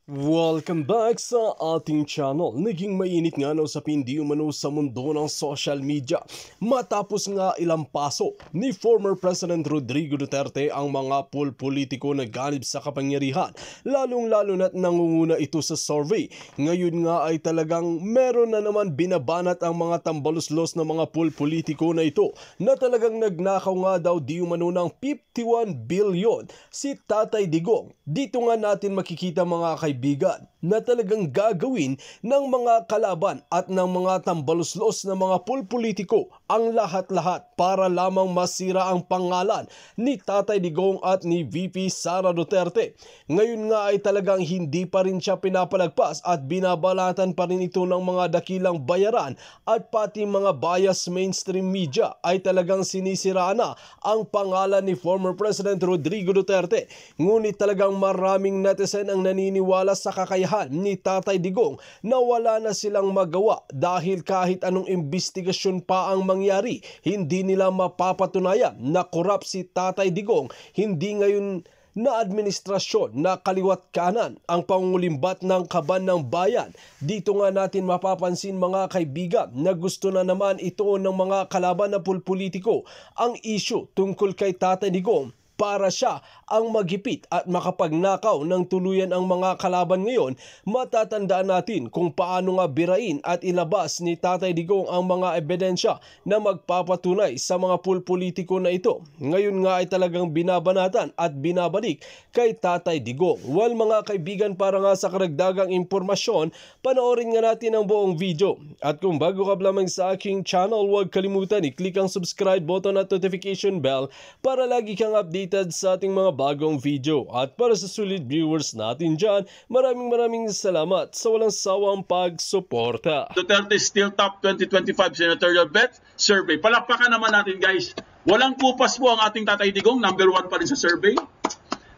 Welcome back sa ating channel. Naging mainit nga na usapin di umano sa mundo ng social media matapos nga ilang paso ni former President Rodrigo Duterte ang mga politiko na ganib sa kapangyarihan, lalong-lalo na't nangunguna ito sa survey. Ngayon nga ay talagang meron na naman binabanat ang mga tambaluslos na mga politiko na ito na talagang nagnakaw nga daw di umano ng 51 billion si Tatay Digong. Dito nga natin makikita mga kaibigan na talagang gagawin ng mga kalaban at ng mga tambaluslos na mga politiko ang lahat-lahat para lamang masira ang pangalan ni Tatay Digong at ni VP Sara Duterte. Ngayon nga ay talagang hindi pa rin siya pinapalagpas at binabalatan pa rin ito ng mga dakilang bayaran at pati mga bias mainstream media ay talagang sinisira na ang pangalan ni former President Rodrigo Duterte. Ngunit talagang maraming netizen ang naniniwala sa kakayahan ni Tatay Digong na wala na silang magawa dahil kahit anong imbestigasyon pa ang mangyari, hindi nila mapapatunayan na korap si Tatay Digong. Hindi ngayon na administrasyon na kaliwat kanan ang pangungulimbat ng kaban ng bayan. Dito nga natin mapapansin mga kaibigan na gusto na naman ito ng mga kalaban na politiko ang issue tungkol kay Tatay Digong para siya ang maghipit at makapagnakaw ng tuluyan ang mga kalaban ngayon. Matatandaan natin kung paano nga birain at ilabas ni Tatay Digong ang mga ebidensya na magpapatunay sa mga politiko na ito. Ngayon nga ay talagang binabanatan at binabalik kay Tatay Digong. Well mga kaibigan, para nga sa karagdagang impormasyon, panoorin nga natin ang buong video. At kung bago ka lamang sa aking channel, huwag kalimutan i-click ang subscribe button at notification bell para lagi kang update sa ating mga bagong video. At para sa sulit viewers natin dyan, maraming salamat sa walang sawang pagsuporta. Duterte still top 2025 senatorial bet survey. Palakpakan naman natin guys. Walang kupas po ang ating Tatay Digong. Number 1 pa rin sa survey.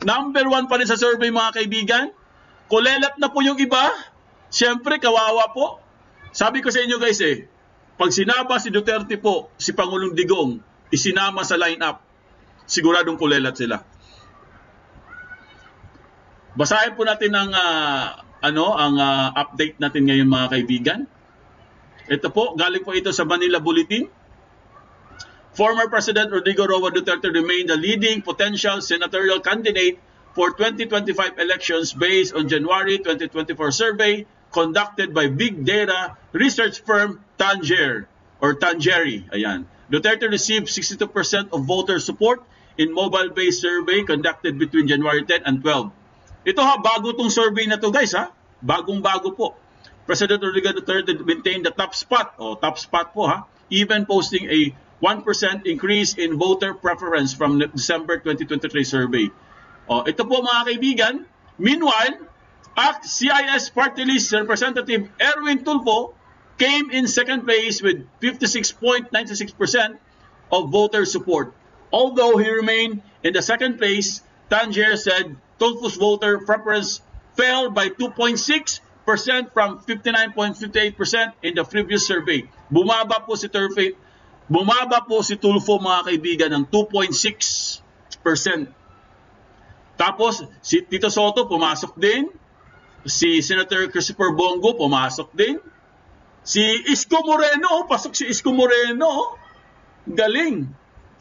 Number 1 pa rin sa survey mga kaibigan. Kulelat na po yung iba. Siyempre kawawa po. Sabi ko sa inyo guys pag sinama si Duterte po, si Pangulong Digong, isinama sa lineup, siguradong kulelat sila. Basahin po natin ang update natin ngayon mga kaibigan. Ito po, galing po ito sa Manila Bulletin. Former President Rodrigo Roa Duterte remained the leading potential senatorial candidate for 2025 elections based on January 2024 survey conducted by big data research firm Tangery. Ayan. Duterte received 62% of voter support in mobile-based survey conducted between January 10 and 12. Ito bago tong survey na to guys Bagong-bago po. President Rodrigo Duterte maintained the top spot po even posting a 1% increase in voter preference from December 2023 survey. Ito po mga kaibigan. Meanwhile, CIS Party List Representative Erwin Tulfo came in second place with 56.96% of voter support. Although he remained in the second place, Tangier said Tulfo's voter preference fell by 2.6% from 59.58% in the previous survey. Bumaba po si Tulfo mga kaibigan ng 2.6%. Tapos si Tito Soto pumasok din, si Senator Christopher Bongo pumasok din, si Isko Moreno, pasok si Isko Moreno, galing.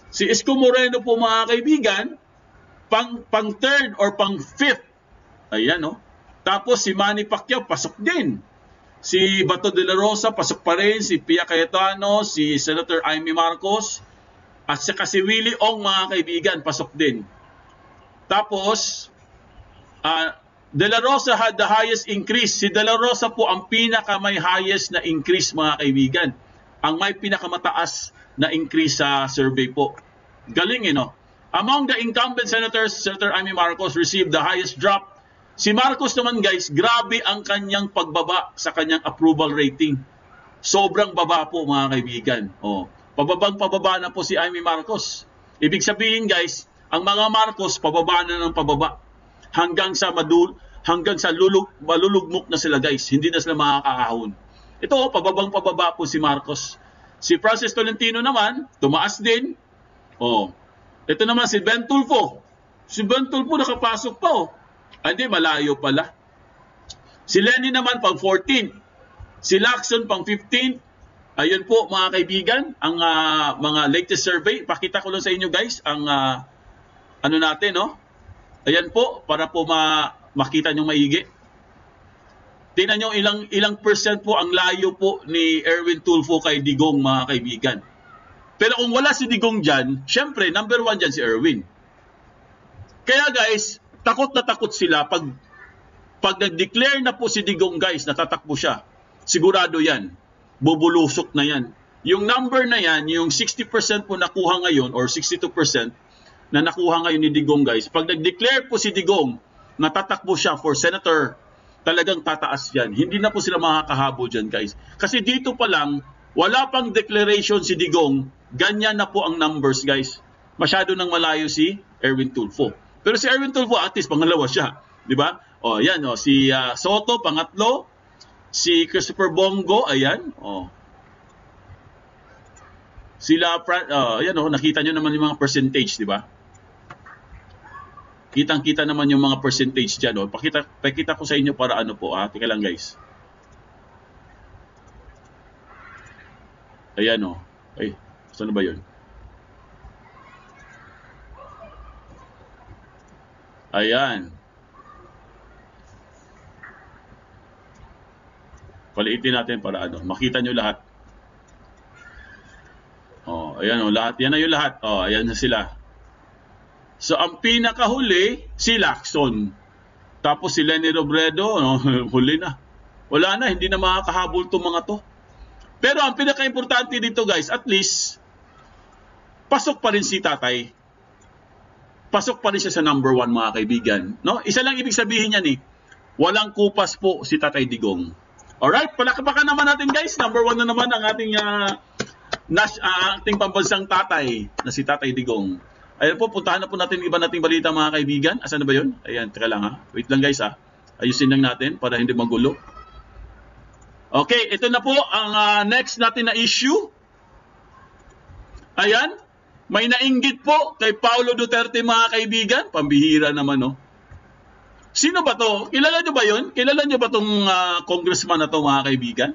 Si Isko Moreno po mga kaibigan, pang third or pang fifth. Ayan Tapos si Manny Pacquiao pasok din. Si Bato de la Rosa pasok pa rin, si Pia Cayetano, si Senator Amy Marcos, at saka si Willie Ong mga kaibigan pasok din. Tapos De La Rosa had the highest increase. Si De La Rosa po ang may highest na increase mga kaibigan. Ang may pinakamataas na increase sa survey po. Galing Among the incumbent senators, Senator Amy Marcos received the highest drop. Si Marcos naman guys, grabe ang kanyang pagbaba sa kanyang approval rating. Sobrang baba po mga kaibigan. Pababa na po si Amy Marcos. Ibig sabihin guys, ang mga Marcos pababa na ng pababa. Hanggang sa malulugmok na sila guys. Hindi na sila makakaahon. Ito pababa po si Marcos. Si Francis Tolentino naman, tumaas din. Ito naman si Ben Tulfo. Si Ben Tulfo nakapasok pa Hindi, malayo pala. Si Lenny naman pang 14th. Si Lacson pang 15th. Ayun po mga kaibigan, ang mga latest survey. Pakita ko lang sa inyo guys ang ano natin, no? Ayan po, para po makita nyo maigi. Tingnan nyo ilang percent po ang layo po ni Erwin Tulfo kay Digong mga kaibigan. Pero kung wala si Digong dyan, syempre number 1 dyan si Erwin. Kaya guys, takot na takot sila pag nag-declare na po si Digong guys, natatakbo siya. Sigurado yan. Bubulusok na yan. Yung number na yan, yung 60% po nakuha ngayon or 62% na nakuha ngayon ni Digong guys, pag nag-declare po si Digong, natatakbo siya for senator, talagang tataas yan. Hindi na po sila makakahabol dyan guys. Kasi dito pa lang, wala pang declaration si Digong, ganyan na po ang numbers guys. Masyado nang malayo si Erwin Tulfo. Pero si Erwin Tulfo at least pangalawa siya. Di ba? O yan, si Soto, pangatlo. Si Christopher Bongo, ayan. Sila, ayan nakita nyo naman yung mga percentage, di ba? Kitang-kita naman yung mga percentage dyan. Pakita ko sa inyo para ano po. Tika lang guys. Ayan Ay, saan ba yun? Ayan. Paliitin natin para makita nyo lahat. Ayan lahat. Yan na yung lahat. Ayan na sila. So, ang pinakahuli, si Lacson. Tapos si Lenny Robredo, huli na. Wala na, hindi na makakahabol itong mga to. Pero ang pinaka-importante dito guys, at least, pasok pa rin si tatay. Pasok pa rin siya sa number 1 mga kaibigan. No? Isa lang ibig sabihin yan walang kupas po si Tatay Digong. Alright, palakpakan naman natin guys. Number 1 na naman ang ating ating pambansang tatay na si Tatay Digong. Ayan po, puntahan na po natin iba nating balita mga kaibigan. Asan na ba yun? Ayan, teka lang Wait lang guys Ayusin lang natin para hindi magulo. Okay, ito na po ang next natin na issue. Ayan, may nainggit po kay Paulo Duterte mga kaibigan. Pambihira naman Sino ba to? Kilala nyo ba yun? Kilala nyo ba itong congressman na to mga kaibigan?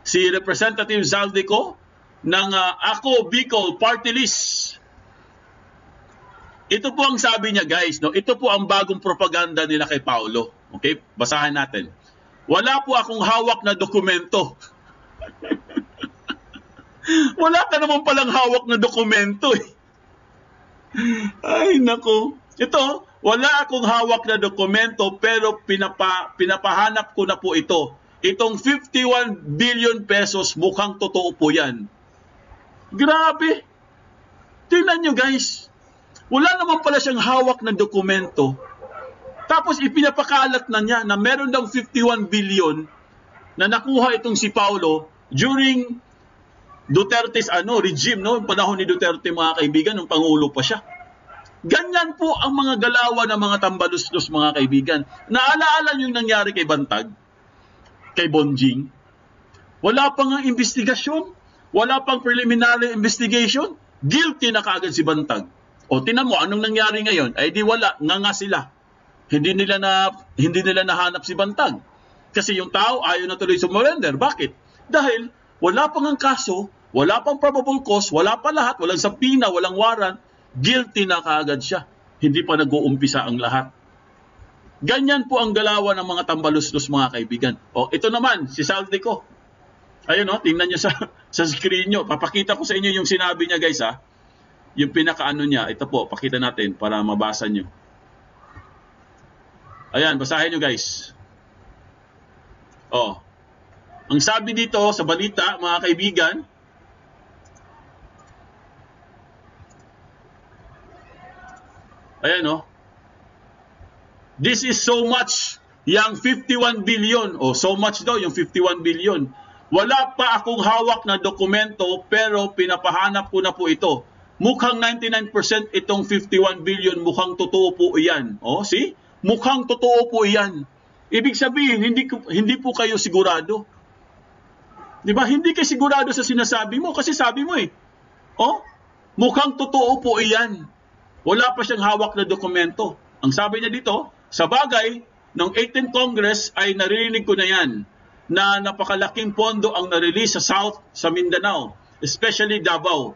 Si Representative Zaldico ng Ako Bicol Party List. Ito po ang sabi niya guys. Ito po ang bagong propaganda nila kay Paulo. Okay? Basahin natin. Wala po akong hawak na dokumento. Wala ka naman palang hawak na dokumento Ay nako. Ito, wala akong hawak na dokumento pero pinapahanap ko na po ito. Itong 51 billion pesos mukhang totoo po yan. Grabe. Tingnan nyo guys. Wala naman pala siyang hawak na dokumento. Tapos ipinapakalat na niya na meron daw 51 billion na nakuha itong si Paulo during Duterte's regime, yung panahon ni Duterte mga kaibigan, nung pangulo pa siya. Ganyan po ang mga galawan ng mga tambaluslos mga kaibigan. Naalaala yung nangyari kay Bantag, kay Bonjing. Wala pang investigasyon, wala pang preliminary investigation, guilty na kaagad si Bantag. O tinan mo, anong nangyari ngayon? Ay di wala, nga sila. Hindi nila nahanap si Bantag. Kasi yung tao ayaw na tuloy sumurrender. Bakit? Dahil wala pang ang kaso, wala pang probable cause, wala pa lahat, walang sapina, walang warrant, guilty na kaagad siya. Hindi pa nag-uumpisa ang lahat. Ganyan po ang galawan ng mga tambaluslos mga kaibigan. O ito naman, si Zaldico. Ayun tingnan nyo sa screen nyo. Papakita ko sa inyo yung sinabi niya guys Yung pinakaano niya, ito po, pakita natin para mabasa nyo. Ayan, basahin nyo guys. Ang sabi dito sa balita, mga kaibigan, ayan this is so much, yung 51 billion, so much daw yung 51 billion. Wala pa akong hawak na dokumento pero pinapahanap ko na po ito. Mukhang 99% itong 51 billion, mukhang totoo po iyan. See? Mukhang totoo po iyan. Ibig sabihin, hindi po kayo sigurado. Diba? Hindi kayo sigurado sa sinasabi mo kasi sabi mo mukhang totoo po iyan. Wala pa siyang hawak na dokumento. Ang sabi niya dito, sa bagay, Noong 18th Congress ay naririnig ko na yan na napakalaking pondo ang na-release sa South, sa Mindanao, especially Davao.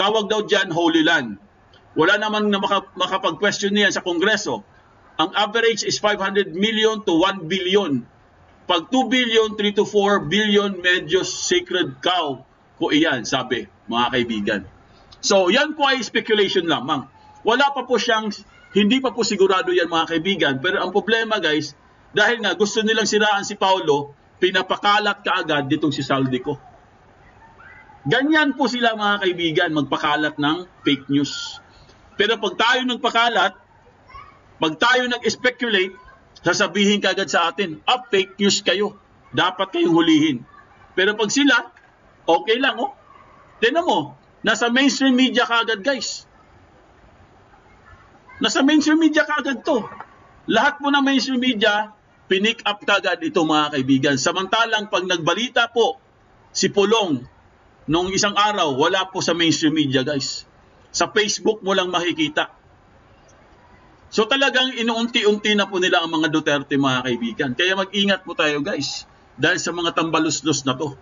Tawag daw dyan Holy Land. Wala naman na makapag-question niyan sa Kongreso. Ang average is 500 million to 1 billion. Pag 2 billion, 3 to 4 billion, medyo sacred cow ko iyan, sabi, mga kaibigan. So, yan po ay speculation lamang. Wala pa po siyang, hindi pa po sigurado yan, mga kaibigan. Pero ang problema, guys, dahil nga gusto nilang siraan si Paulo, pinapakalat kaagad ditong si Saldico. Ganyan po sila, mga kaibigan, magpakalat ng fake news. Pero pag tayo nagpakalat, pag tayo nag-speculate, sasabihin kaagad sa atin, fake news kayo. Dapat kayong hulihin. Pero pag sila, okay lang, oh. Tignan mo, nasa mainstream media kaagad, guys. Nasa mainstream media kaagad to. Lahat po ng mainstream media, pinick up kaagad ito, mga kaibigan. Samantalang pag nagbalita po si Pulong nung isang araw, wala po sa mainstream media, guys. Sa Facebook mo lang makikita. So talagang inuunti-unti na po nila ang mga Duterte, mga kaibigan. Kaya mag-ingat po tayo, guys. Dahil sa mga tambaluslos na to.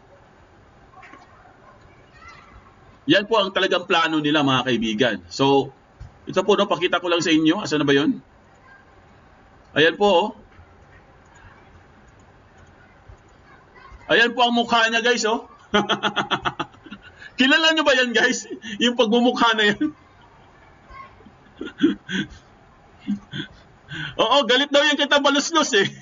Yan po ang talagang plano nila, mga kaibigan. So, ito po, no, pakita ko lang sa inyo. Asan na ba yun? Ayan po, oh. Ayan po ang mukha niya, guys, oh. Kilala niyo ba yan, guys? Yung pagmumukha na yan. Oo, galit daw yan kita baluslos, eh.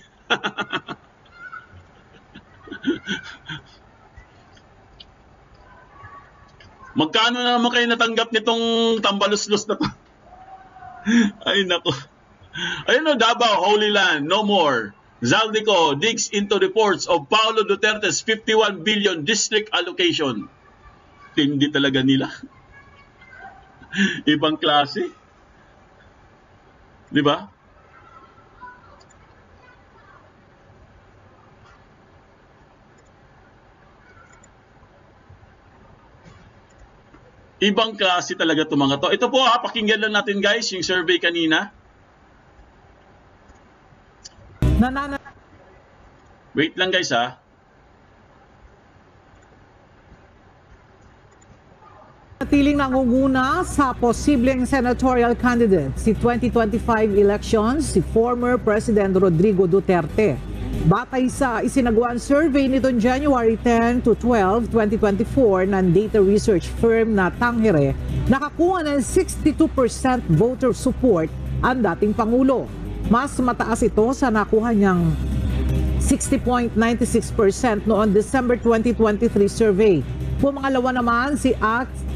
Magkano na naman kayo natanggap nitong tambaluslos na to? Ay, nako. Ayun, no, Davao, Holy Land, no more. Zaldico digs into reports of Paulo Duterte's 51 billion district allocation. Hindi talaga nila. Ibang klase. Di ba? Ibang klase talaga itong mga to. Ito po, pakinggan lang natin, guys, yung survey kanina. Wait lang, guys, ha. Natiling nangunguna sa posibleng senatorial candidate si 2025 elections si former President Rodrigo Duterte. Batay sa isinagawang survey nitong January 10 to 12, 2024 ng data research firm na Tangere, nakakuha ng 62% voter support ang dating Pangulo. Mas mataas ito sa nakuha niyang 60.96% noong December 2023 survey. Pumangalawa naman si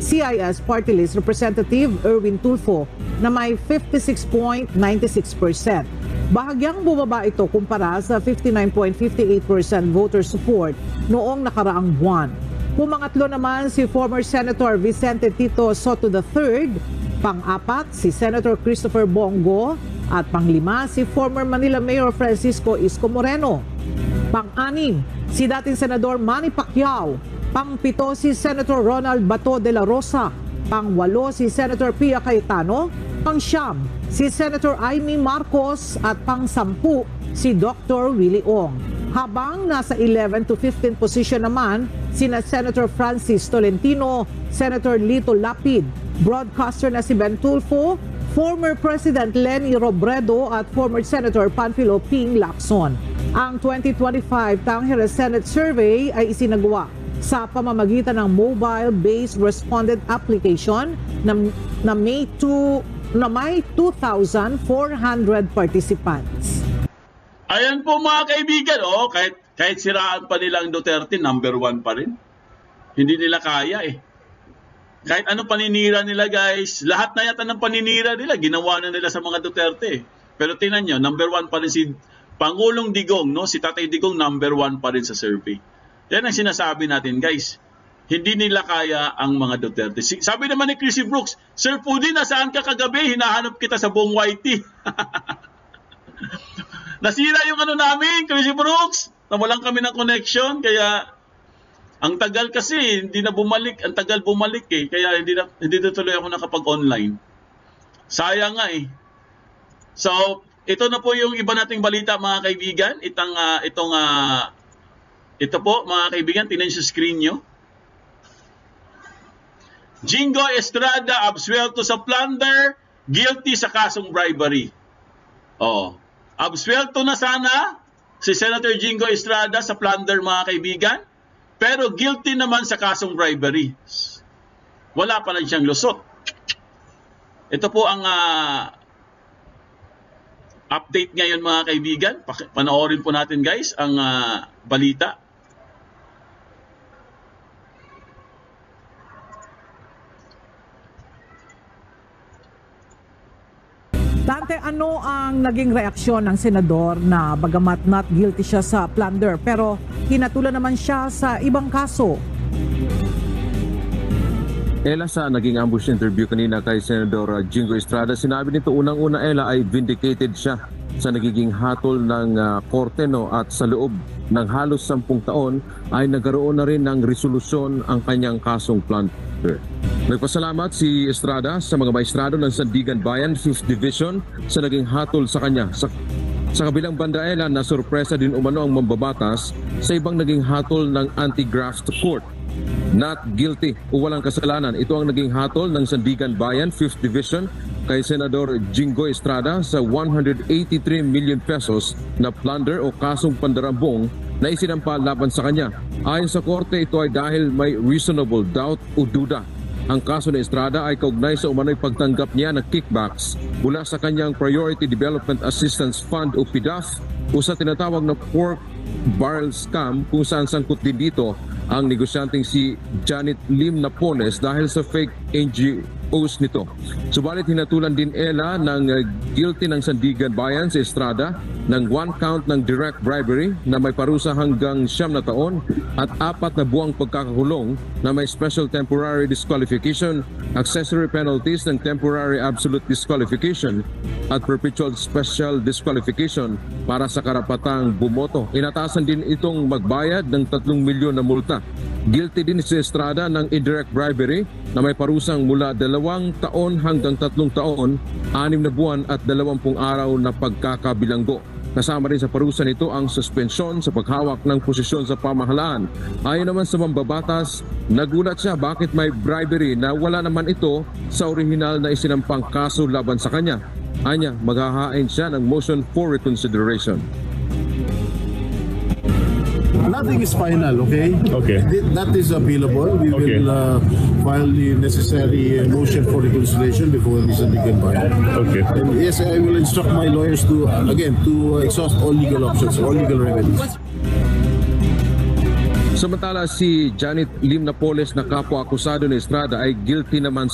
CIS Party List Representative Erwin Tulfo na may 56.96%. Bahagyang bumaba ito kumpara sa 59.58% voter support noong nakaraang buwan. Pumangatlo naman si former Senator Vicente Tito Soto III, pang-apat si Senator Christopher Bongo at pang-lima si former Manila Mayor Francisco Isko Moreno. Pang-anim si dating Senador Manny Pacquiao, pang-pito si Senator Ronald Bato de la Rosa, pang-walo si Senator Pia Cayetano, pang-siyam si Senator Amy Marcos at pang-sampu si Dr. Willie Ong. Habang nasa 11 to 15 position naman sina Senator Francis Tolentino, Senator Lito Lapid, broadcaster na si Ben Tulfo, former President Leni Robredo at former Senator Panfilo Ping Lacson. Ang 2025 Tangere Senate Survey ay isinagawa sa pamamagitan ng mobile-based respondent application na may 2,400 participants. Ayan po, mga kaibigan, oh, kahit siraan pa nila ang Duterte, number 1 pa rin. Hindi nila kaya, eh. Kahit anong paninira nila, guys, lahat na yata ng paninira nila, ginawa na nila sa mga Duterte. Pero tingnan nyo, number 1 pa rin si Pangulong Digong, no? Si Tatay Digong, number 1 pa rin sa survey. Yan ang sinasabi natin, guys. Hindi nila kaya ang mga Duterte. Sabi naman ni Chrissy Brooks, Sir Pudi, nasaan ka kagabi? Hinahanap kita sa buong YT. Nasira yung ano namin, Chrissy Brooks. Nawalan kami ng connection, kaya ang tagal kasi, hindi na bumalik. Ang tagal bumalik, eh. Kaya hindi na tuloy ako nakapag-online. Sayang nga, eh. So, ito na po yung iba nating balita mga kaibigan. Ito po mga kaibigan, tingnan sa screen nyo. Jingo Estrada absuelto sa plunder, guilty sa kasong bribery. Absuelto na sana si Senator Jingo Estrada sa plunder mga kaibigan, pero guilty naman sa kasong bribery. Wala pa lang siyang lusot. Ito po ang update ngayon mga kaibigan. Panoorin po natin guys ang balita. Dante, ano ang naging reaksyon ng senador na bagamat not guilty siya sa plunder pero hinatulan naman siya sa ibang kaso? Ella, sa naging ambush interview kanina kay Senador Jingo Estrada, sinabi nito unang-una Ella ay vindicated siya sa nagiging hatol ng korte at sa loob ng halos 10 taon ay nagkaroon na rin ng resolusyon ang kanyang kasong plunder. Nagpasalamat si Estrada sa mga maestrado ng Sandigan Bayan 5th Division sa naging hatol sa kanya. Sa kabilang banda Ella, na sorpresa din umano ang mambabatas sa ibang naging hatol ng anti-graft court. Not guilty o walang kasalanan. Ito ang naging hatol ng Sandigan Bayan 5th Division kay Senador Jingo Estrada sa 183 million pesos na plunder o kasong pandarambong na isinampa laban sa kanya. Ayon sa korte, ito ay dahil may reasonable doubt o duda. Ang kaso ni Estrada ay kaugnay sa umano'y pagtanggap niya ng kickbacks mula sa kanyang Priority Development Assistance Fund o PDAF o sa tinatawag na pork barrel scam kung saan sangkot din dito ang negosyanteng si Janet Lim Napoles dahil sa fake NGOs nito. Subalit hinatulan din Ella ng guilty ng Sandigan Bayan sa Estrada ng 1 count ng direct bribery na may parusa hanggang 9 na taon at 4 na buwang pagkakakulong na may special temporary disqualification, accessory penalties ng temporary absolute disqualification at perpetual special disqualification para sa karapatang bumoto. Inatasan din itong magbayad ng 3 milyon na multa. Guilty din si Estrada ng indirect bribery na may parusang mula 2 taon hanggang 3 taon, 6 na buwan at 20 araw na pagkakabilanggo. Kasama rin sa parusa nito ang suspensyon sa paghawak ng posisyon sa pamahalaan. Ayon naman sa mambabatas, nagulat siya bakit may bribery na wala naman ito sa orihinal na isinampang kaso laban sa kanya. Anya, maghahain siya ng motion for reconsideration. Nothing is final, okay? Okay. That is appealable. We Okay. will file the necessary motion for reconciliation before the Sandigan Bayan. Okay. And yes, I will instruct my lawyers to exhaust all legal options, all legal remedies. Samantala si Janet Lim Napoles na kapwa-akusado ni Estrada ay guilty naman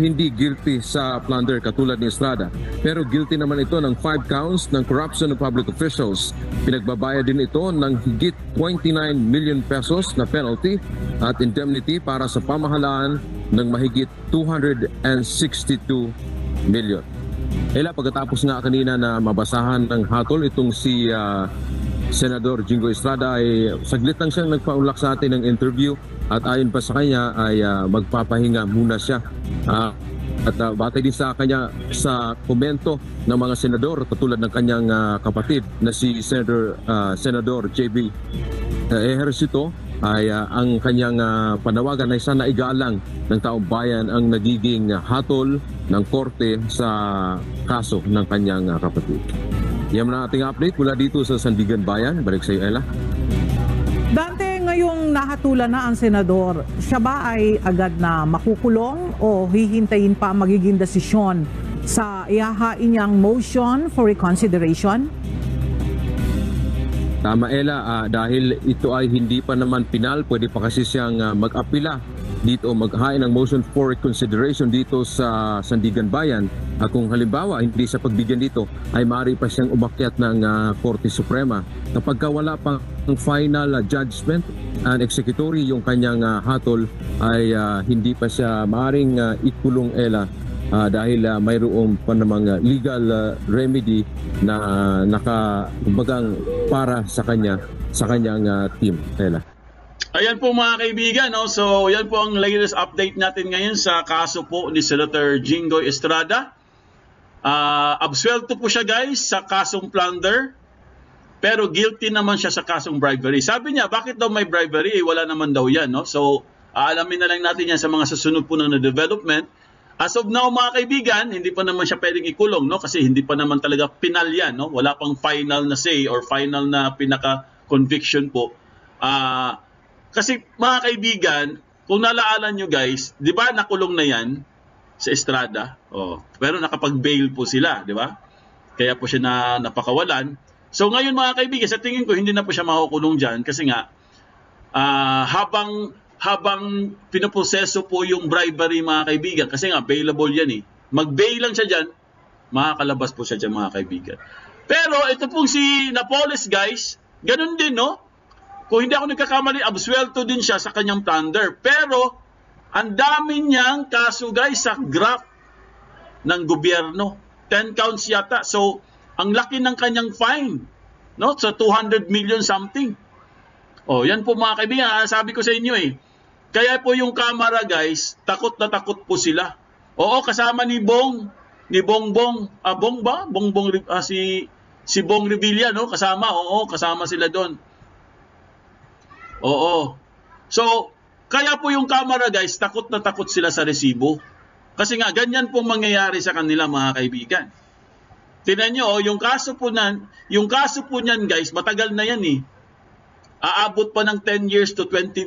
hindi guilty sa plunder katulad ni Estrada. Pero guilty naman ito ng 5 counts ng corruption of public officials. Pinagbabayad din ito ng higit 29 million pesos na penalty at indemnity para sa pamahalaan ng mahigit 262 million. Pagkatapos nga kanina na mabasahan ng hatol itong si Senador Jingo Estrada ay saglit lang siyang nagpaulak sa atin ng interview at ayon pa sa kanya ay magpapahinga muna siya. At batay din sa kanya sa komento ng mga senador katulad ng kanyang kapatid na si Senador JB Ejercito ay ang kanyang panawagan ay sana igalang ng taong bayan ang nagiging hatol ng korte sa kaso ng kanyang kapatid. Yan na ating update mula dito sa Sandigan Bayan. Balik sa iyo, Ella. Dante, ngayong nahatulan na ang senador, siya ba ay agad na makukulong o hihintayin pa magiging desisyon sa ihahain niyang motion for reconsideration? Tama, Ella, dahil ito ay hindi pa naman pinal, pwede pa kasi siyang mag-apila dito o maghain ng motion for reconsideration dito sa Sandigan Bayan. At kung halimbawa hindi sa pagbigyan dito ay maaari pa siyang umakyat ng Korte Suprema. Kapag wala pang final judgment and executory yung kanyang hatol ay hindi pa siya maaaring ikulong, Ella, dahil mayroong pa namang legal remedy na nakabagang para sa kanyang team, Ella. Ayan po mga kaibigan, no? So yan po ang latest update natin ngayon sa kaso po ni Senator Jingo Estrada. Absuelto po siya guys sa kasong plunder, pero guilty naman siya sa kasong bribery. Sabi niya, bakit daw may bribery? Wala naman daw yan. No? So, aalamin na lang natin yan sa mga susunod po na development. As of now, mga kaibigan, hindi pa naman siya pwedeng ikulong, no? Kasi hindi pa naman talaga final yan. No? Wala pang final na say or final na pinaka-conviction po. Kasi mga kaibigan, kung nalaalan nyo guys, di ba nakulong na yan sa Estrada? Pero nakapag-bail po sila, di ba? Kaya po siya napakawalan. So ngayon mga kaibigan, sa tingin ko hindi na po siya makukulong dyan kasi nga habang pinoproseso po yung bribery mga kaibigan, kasi nga bailable yan eh. Mag-bail lang siya dyan, makakalabas po siya dyan mga kaibigan. Pero ito pong si Napoles guys, ganun din no? Kung hindi ako nagkakamali, absuelto din siya sa kanyang plunder. Pero ang dami niyang kaso guys sa graft ng gobyerno. 10 counts yata. So ang laki ng kanyang fine, no? So 200 million something. Yan po mga kaibigan, sabi ko sa inyo eh. Kaya po yung Kamara guys, takot na takot po sila. Kasama ni Bongbong, si Bong Revilla, no? Kasama sila doon. So, kaya po yung Kamara guys, takot na takot sila sa resibo. Kasi nga, ganyan po mangyayari sa kanila mga kaibigan. Tingnan nyo, yung kaso po niyan guys, matagal na yan eh. Aabot pa ng 10 years to 23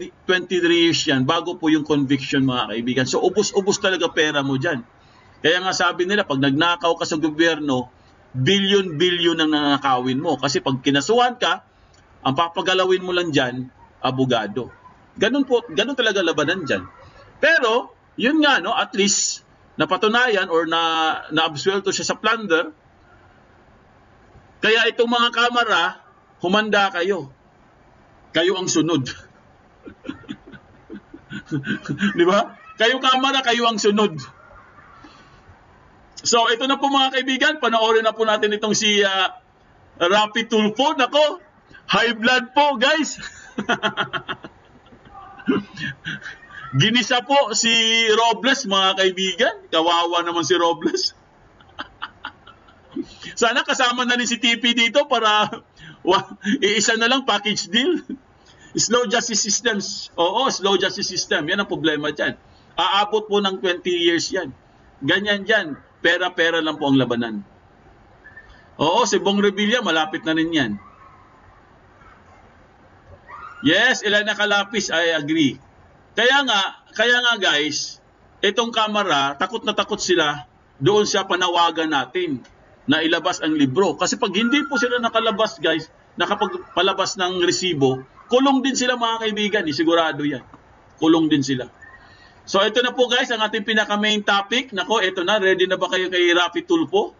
years yan bago po yung conviction mga kaibigan. So ubos-ubos talaga pera mo dyan. Kaya nga sabi nila, pag nagnakaw ka sa gobyerno, billion-billion ang nanakawin mo. Kasi pag kinasuhan ka, ang papagalawin mo lang dyan, abogado. Ganun talaga labanan dyan. Pero, yun nga, no, at least napatunayan or na-absuelto siya sa plunder. Kaya itong mga Kamara, humanda kayo. Kayo ang sunod. Di ba? Kayo Kamara, kayo ang sunod. So, ito na po mga kaibigan. Panoorin na po natin itong si Rapi Tulfo. Nako, high blood po, guys. Ginisa po si Robles, mga kaibigan. Kawawa naman si Robles. Sana kasama na rin si TP dito para iisa na lang package deal. Slow justice systems. Slow justice system. Yan ang problema dyan. Aabot po ng 20 years yan. Ganyan dyan. Pera-pera lang po ang labanan. Si Bong Revilla, malapit na rin yan. Yes, Elena Calapis, I agree. Kaya nga guys, itong Kamara, takot na takot sila, doon siya panawagan natin na ilabas ang libro. Kasi pag hindi po sila nakalabas guys, nakapagpalabas ng resibo, kulong din sila mga kaibigan, sigurado yan. Kulong din sila. So ito na po guys, ang ating pinaka main topic. Nako, ito na, ready na ba kayo kay Rapi Tulfo?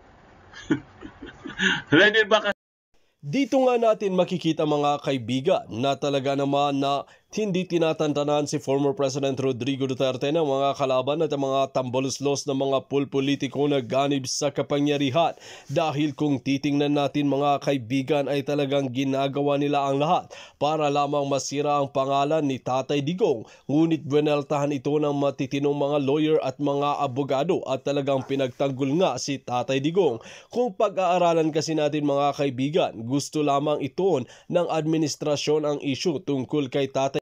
Ready ba kayo? Dito nga natin makikita mga kaibigan na talaga naman na hindi tinatantanan si former President Rodrigo Duterte ng mga kalaban at mga tambaluslos ng mga pulpolitiko na ganib sa kapangyarihan. Dahil kung titingnan natin mga kaibigan ay talagang ginagawa nila ang lahat para lamang masira ang pangalan ni Tatay Digong. Ngunit bueneltahan ito ng matitinong mga lawyer at mga abogado at talagang pinagtanggol nga si Tatay Digong. Kung pag-aaralan kasi natin mga kaibigan, gusto lamang ito ng administrasyon ang issue tungkol kay Tatay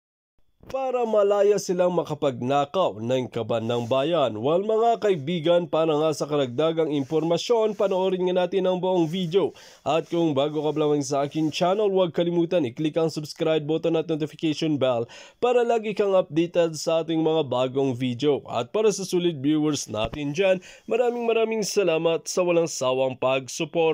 para malaya silang makapagnakaw ng kaban ng bayan. Well mga kaibigan, para nga sa karagdagang impormasyon, panoorin nga natin ang buong video. At kung bago ka lamang sa akin channel, huwag kalimutan i-click ang subscribe button at notification bell para lagi kang updated sa ating mga bagong video. At para sa solid viewers natin dyan, maraming salamat sa walang sawang pag-support.